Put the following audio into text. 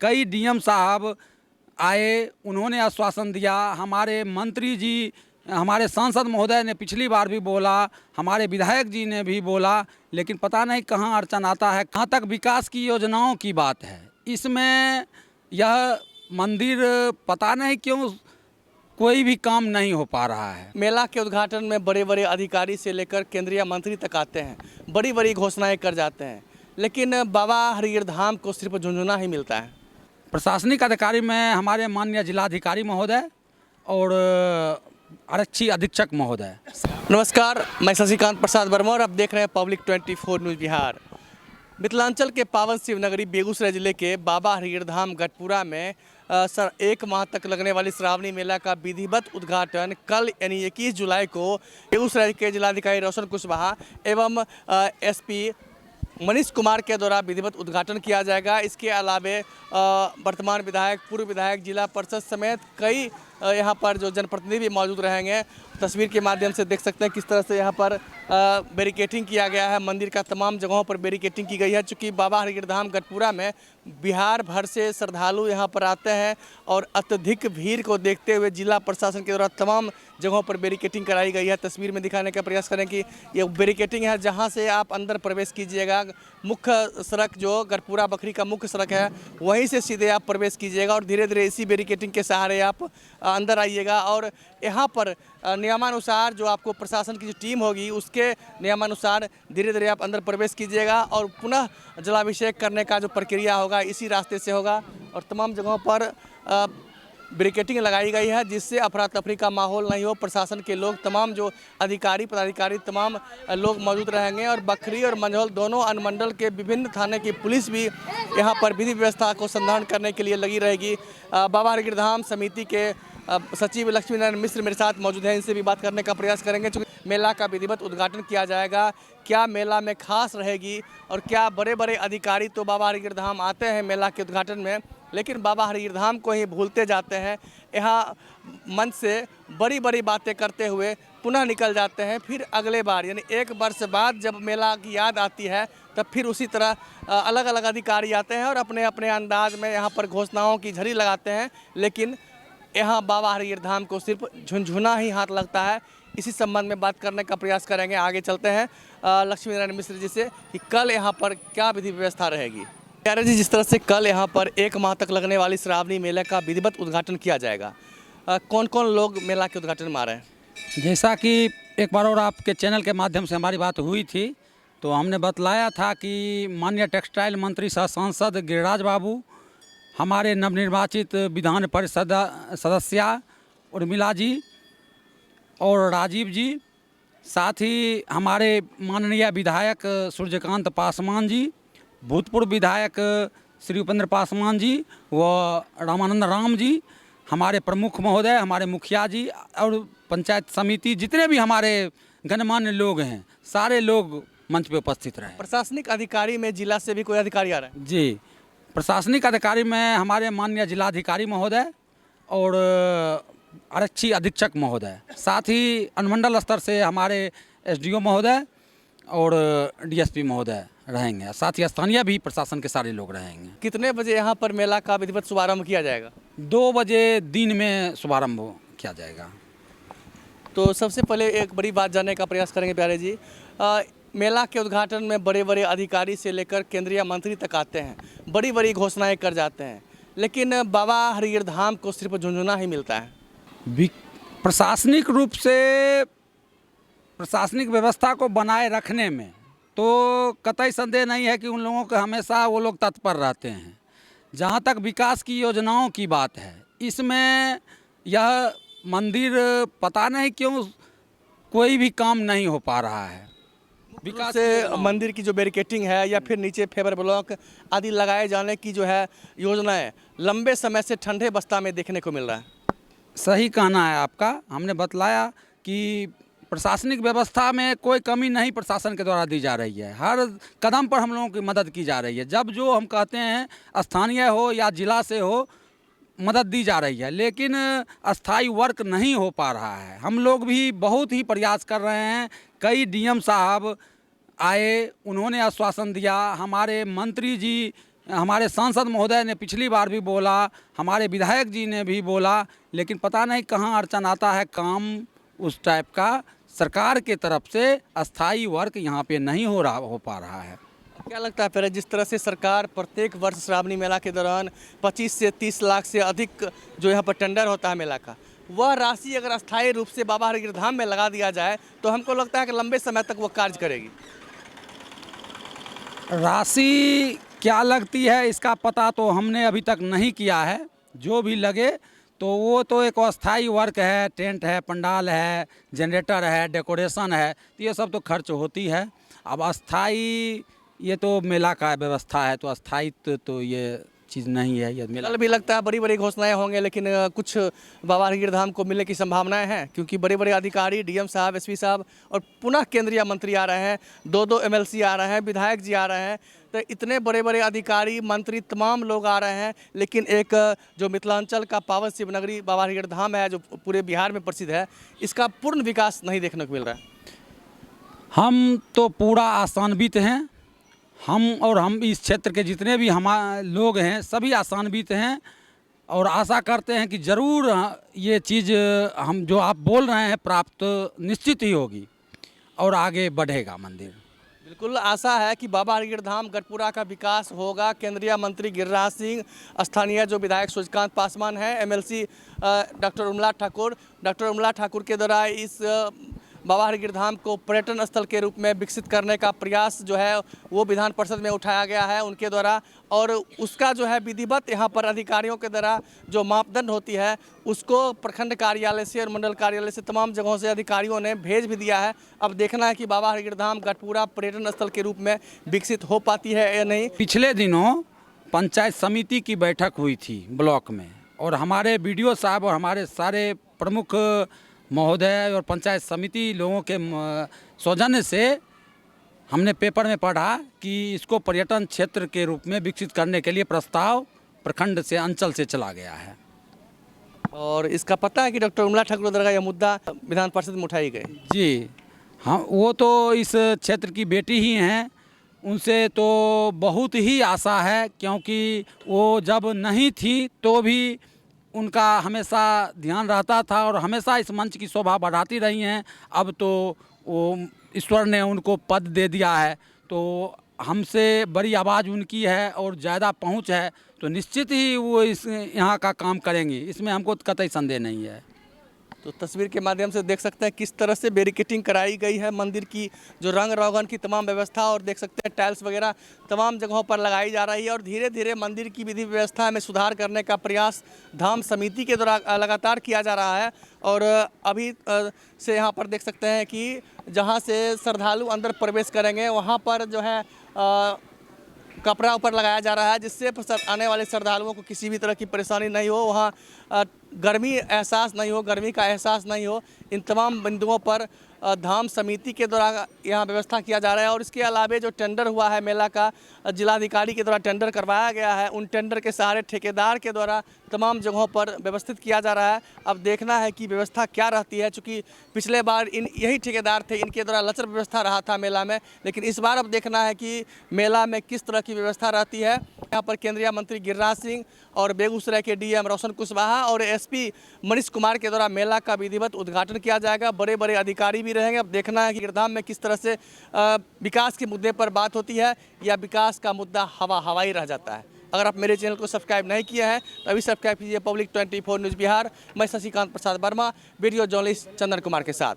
कई डीएम साहब आए, उन्होंने आश्वासन दिया, हमारे मंत्री जी, हमारे सांसद महोदय ने पिछली बार भी बोला, हमारे विधायक जी ने भी बोला, लेकिन पता नहीं कहाँ अड़चन आता है। कहाँ तक विकास की योजनाओं की बात है, इसमें यह मंदिर पता नहीं क्यों कोई भी काम नहीं हो पा रहा है। मेला के उद्घाटन में बड़े बड़े अधिकारी से लेकर केंद्रीय मंत्री तक आते हैं, बड़ी बड़ी घोषणाएं कर जाते हैं, लेकिन बाबा हरिहर धाम को सिर्फ झुनझुना ही मिलता है। प्रशासनिक अधिकारी में हमारे माननीय जिलाधिकारी महोदय और आरक्षी अधीक्षक महोदय। नमस्कार, मैं शशिकांत प्रसाद वर्मा और आप देख रहे हैं पब्लिक 24 न्यूज़ बिहार। मिथिलांचल के पावन शिवनगरी बेगूसराय जिले के बाबा हरिहर धाम गढ़पुरा में एक माह तक लगने वाली श्रावणी मेला का विधिवत उद्घाटन कल यानी 21 जुलाई को बेगूसराय के जिलाधिकारी रोशन कुशवाहा एवं एसपी मनीष कुमार के द्वारा विधिवत उद्घाटन किया जाएगा। इसके अलावे वर्तमान विधायक, पूर्व विधायक, जिला परिषद समेत कई यहाँ पर जो जनप्रतिनिधि भी मौजूद रहेंगे। तस्वीर के माध्यम से देख सकते हैं किस तरह से यहाँ पर बैरिकेटिंग किया गया है। मंदिर का तमाम जगहों पर बैरिकेटिंग की गई है, चूँकि बाबा हरिहर धाम गढ़पुरा में बिहार भर से श्रद्धालु यहाँ पर आते हैं और अत्यधिक भीड़ को देखते हुए जिला प्रशासन के द्वारा तमाम जगहों पर बैरिकेटिंग कराई गई है। तस्वीर में दिखाने का प्रयास करें कि ये बैरिकेटिंग है जहाँ से आप अंदर प्रवेश कीजिएगा। मुख्य सड़क जो गढ़पुरा बखरी का मुख्य सड़क है, वहीं से सीधे आप प्रवेश कीजिएगा और धीरे धीरे इसी बैरिकेटिंग के सहारे आप अंदर आइएगा। और यहाँ पर नियमानुसार जो आपको प्रशासन की जो टीम होगी उसके नियमानुसार धीरे धीरे आप अंदर प्रवेश कीजिएगा और पुनः जलाभिषेक करने का जो प्रक्रिया होगा इसी रास्ते से होगा। और तमाम जगहों पर बैरिकेटिंग लगाई गई है जिससे अफरा तफरी का माहौल नहीं हो। प्रशासन के लोग, तमाम जो अधिकारी पदाधिकारी, तमाम लोग मौजूद रहेंगे और बखरी और मंझौल दोनों अनुमंडल के विभिन्न थाने की पुलिस भी यहाँ पर विधि व्यवस्था को संधारण करने के लिए लगी रहेगी। बाबा हरिहर धाम समिति के सचिव लक्ष्मी नारायण मिश्र मेरे साथ मौजूद हैं, इनसे भी बात करने का प्रयास करेंगे। चूँकि मेला का विधिवत उद्घाटन किया जाएगा, क्या मेला में खास रहेगी और क्या बड़े बड़े अधिकारी तो बाबा हरिहर धाम आते हैं मेला के उद्घाटन में, लेकिन बाबा हरिहर धाम को ही भूलते जाते हैं। यहाँ मंच से बड़ी बड़ी बातें करते हुए पुनः निकल जाते हैं। फिर अगले बार यानी 1 वर्ष बाद जब मेला की याद आती है तब फिर उसी तरह अलग अलग अधिकारी आते हैं और अपने अपने अंदाज में यहाँ पर घोषणाओं की झड़ी लगाते हैं, लेकिन यहाँ बाबा हरिहर धाम को सिर्फ झुनझुना ही हाथ लगता है। इसी संबंध में बात करने का प्रयास करेंगे। आगे चलते हैं लक्ष्मी नारायण मिश्र जी से कि कल यहाँ पर क्या विधि व्यवस्था रहेगी। प्यारे जी, जिस तरह से कल यहाँ पर 1 माह तक लगने वाली श्रावणी मेले का विधिवत उद्घाटन किया जाएगा, कौन कौन लोग मेला के उद्घाटन में आ रहे हैं? जैसा कि एक बार और आपके चैनल के माध्यम से हमारी बात हुई थी, तो हमने बतलाया था कि माननीय टेक्सटाइल मंत्री सह सांसद गिरिराज बाबू, हमारे नवनिर्वाचित विधान परिषद सदस्या उर्मिला जी और राजीव जी, साथ ही हमारे माननीय विधायक सूर्यकांत पासवान जी, भूतपूर्व विधायक श्री उपेंद्र पासवान जी व रामानंद राम जी, हमारे प्रमुख महोदय, हमारे मुखिया जी और पंचायत समिति, जितने भी हमारे गणमान्य लोग हैं, सारे लोग मंच पे उपस्थित रहे। प्रशासनिक अधिकारी में जिला से भी कोई अधिकारी आ रहे हैं? जी, प्रशासनिक अधिकारी में हमारे माननीय जिलाधिकारी महोदय और आरक्षी अधीक्षक महोदय, साथ ही अनुमंडल स्तर से हमारे एसडीओ महोदय और डीएसपी महोदय रहेंगे, साथ ही स्थानीय भी प्रशासन के सारे लोग रहेंगे। कितने बजे यहाँ पर मेला का विधिवत शुभारंभ किया जाएगा? 2 बजे दिन में शुभारंभ किया जाएगा। तो सबसे पहले एक बड़ी बात जानने का प्रयास करेंगे प्यारे जी। मेला के उद्घाटन में बड़े बड़े अधिकारी से लेकर केंद्रीय मंत्री तक आते हैं, बड़ी बड़ी घोषणाएं कर जाते हैं, लेकिन बाबा हरिहर धाम को सिर्फ झुनझुना ही मिलता है। प्रशासनिक रूप से प्रशासनिक व्यवस्था को बनाए रखने में तो कतई संदेह नहीं है कि उन लोगों को हमेशा वो लोग तत्पर रहते हैं। जहाँ तक विकास की योजनाओं की बात है, इसमें यह मंदिर पता नहीं क्यों कोई भी काम नहीं हो पा रहा है। विकास से मंदिर की जो बैरिकेटिंग है या फिर नीचे फेबर ब्लॉक आदि लगाए जाने की जो है योजनाएं लंबे समय से ठंडे बस्ता में देखने को मिल रहा है। सही कहना है आपका। हमने बतलाया कि प्रशासनिक व्यवस्था में कोई कमी नहीं प्रशासन के द्वारा दी जा रही है। हर कदम पर हम लोगों की मदद की जा रही है। जब जो हम कहते हैं स्थानीय हो या जिला से हो, मदद दी जा रही है, लेकिन अस्थाई वर्क नहीं हो पा रहा है। हम लोग भी बहुत ही प्रयास कर रहे हैं। कई डीएम साहब आए, उन्होंने आश्वासन दिया, हमारे मंत्री जी, हमारे सांसद महोदय ने पिछली बार भी बोला, हमारे विधायक जी ने भी बोला, लेकिन पता नहीं कहाँ अड़चन आता है। काम उस टाइप का सरकार के तरफ से अस्थाई वर्क यहाँ पे नहीं हो पा रहा है। क्या लगता है फिर जिस तरह से सरकार प्रत्येक वर्ष श्रावणी मेला के दौरान 25 से 30 लाख से अधिक जो यहाँ पर टेंडर होता है मेला का, वह राशि अगर अस्थायी रूप से बाबा हरिगिर धाम में लगा दिया जाए तो हमको लगता है कि लंबे समय तक वो कार्य करेगी। राशि क्या लगती है इसका पता तो हमने अभी तक नहीं किया है। जो भी लगे तो वो तो एक अस्थाई वर्क है, टेंट है, पंडाल है, जनरेटर है, डेकोरेशन है, तो ये सब तो खर्च होती है। अब अस्थाई ये तो मेला का व्यवस्था है, तो अस्थायित्व तो ये चीज़ नहीं है। ये मेला कल भी लगता है बड़ी बड़ी घोषणाएं होंगे, लेकिन कुछ बाबा हरिगिर धाम को मिलने की संभावनाएं हैं, क्योंकि बड़े बड़े अधिकारी डीएम साहब, एसपी साहब और पुनः केंद्रीय मंत्री आ रहे हैं, दो एमएलसी आ रहे हैं, विधायक जी आ रहे हैं, तो इतने बड़े बड़े अधिकारी मंत्री तमाम लोग आ रहे हैं, लेकिन एक जो मिथिलांचल का पावन शिव नगरी बाबा हरिगिर धाम है, जो पूरे बिहार में प्रसिद्ध है, इसका पूर्ण विकास नहीं देखने को मिल रहा है। हम तो पूरा आशान्वित हैं। हम इस क्षेत्र के जितने भी हमारे लोग हैं सभी आशान्वित हैं और आशा करते हैं कि ज़रूर ये चीज़ हम जो आप बोल रहे हैं प्राप्त निश्चित ही होगी और आगे बढ़ेगा मंदिर। बिल्कुल आशा है कि बाबा हरिगिर धाम गढ़पुरा का विकास होगा। केंद्रीय मंत्री गिरिराज सिंह, स्थानीय जो विधायक सूर्यकांत पासवान हैं, एमएलसी डॉक्टर उर्मिला ठाकुर के द्वारा इस बाबा हरिगिर धाम को पर्यटन स्थल के रूप में विकसित करने का प्रयास जो है वो विधान परिषद में उठाया गया है उनके द्वारा, और उसका जो है विधिवत यहाँ पर अधिकारियों के द्वारा जो मापदंड होती है उसको प्रखंड कार्यालय से और मंडल कार्यालय से तमाम जगहों से अधिकारियों ने भेज भी दिया है। अब देखना है कि बाबा हरिगिर धाम गढ़पुरा पर्यटन स्थल के रूप में विकसित हो पाती है या नहीं। पिछले दिनों पंचायत समिति की बैठक हुई थी ब्लॉक में, और हमारे बीडीओ साहब और हमारे सारे प्रमुख महोदय और पंचायत समिति लोगों के सौजन्य से हमने पेपर में पढ़ा कि इसको पर्यटन क्षेत्र के रूप में विकसित करने के लिए प्रस्ताव प्रखंड से अंचल से चला गया है। और इसका पता है कि डॉक्टर उर्मिला ठाकुर द्वारा यह मुद्दा विधान परिषद में उठाई गई। जी हाँ, वो तो इस क्षेत्र की बेटी ही हैं, उनसे तो बहुत ही आशा है, क्योंकि वो जब नहीं थी तो भी उनका हमेशा ध्यान रहता था और हमेशा इस मंच की शोभा बढ़ाती रही हैं। अब तो वो ईश्वर ने उनको पद दे दिया है, तो हमसे बड़ी आवाज़ उनकी है और ज़्यादा पहुंच है, तो निश्चित ही वो इस यहाँ का काम करेंगी, इसमें हमको कतई संदेह नहीं है। तो तस्वीर के माध्यम से देख सकते हैं किस तरह से बैरिकेटिंग कराई गई है मंदिर की, जो रंग रोगन की तमाम व्यवस्था, और देख सकते हैं टाइल्स वगैरह तमाम जगहों पर लगाई जा रही है, और धीरे धीरे मंदिर की विधि व्यवस्था में सुधार करने का प्रयास धाम समिति के द्वारा लगातार किया जा रहा है। और अभी से यहाँ पर देख सकते हैं कि जहाँ से श्रद्धालु अंदर प्रवेश करेंगे वहाँ पर जो है कपड़ा ऊपर लगाया जा रहा है, जिससे आने वाले श्रद्धालुओं को किसी भी तरह की परेशानी नहीं हो, वहाँ गर्मी एहसास नहीं हो, गर्मी का एहसास नहीं हो। इन तमाम बिंदुओं पर धाम समिति के द्वारा यहाँ व्यवस्था किया जा रहा है। और इसके अलावा जो टेंडर हुआ है मेला का, जिलाधिकारी के द्वारा टेंडर करवाया गया है, उन टेंडर के सहारे ठेकेदार के द्वारा तमाम जगहों पर व्यवस्थित किया जा रहा है। अब देखना है कि व्यवस्था क्या रहती है, चूँकि पिछले बार यही ठेकेदार थे, इनके द्वारा लचर व्यवस्था रहा था मेला में, लेकिन इस बार अब देखना है कि मेला में किस तरह की व्यवस्था रहती है। यहाँ पर केंद्रीय मंत्री गिरिराज सिंह और बेगूसराय के डीएम रोशन कुशवाहा और एसपी मनीष कुमार के द्वारा मेला का विधिवत उद्घाटन किया जाएगा। बड़े बड़े अधिकारी भी रहेंगे। अब देखना है कि गिरधाम में किस तरह से विकास के मुद्दे पर बात होती है या विकास का मुद्दा हवाई रह जाता है। अगर आप मेरे चैनल को सब्सक्राइब नहीं किए हैं तो अभी सब्सक्राइब कीजिए पब्लिक 24 न्यूज़ बिहार। मैं शशिकांत प्रसाद वर्मा, वीडियो जर्नलिस्ट चंदन कुमार के साथ।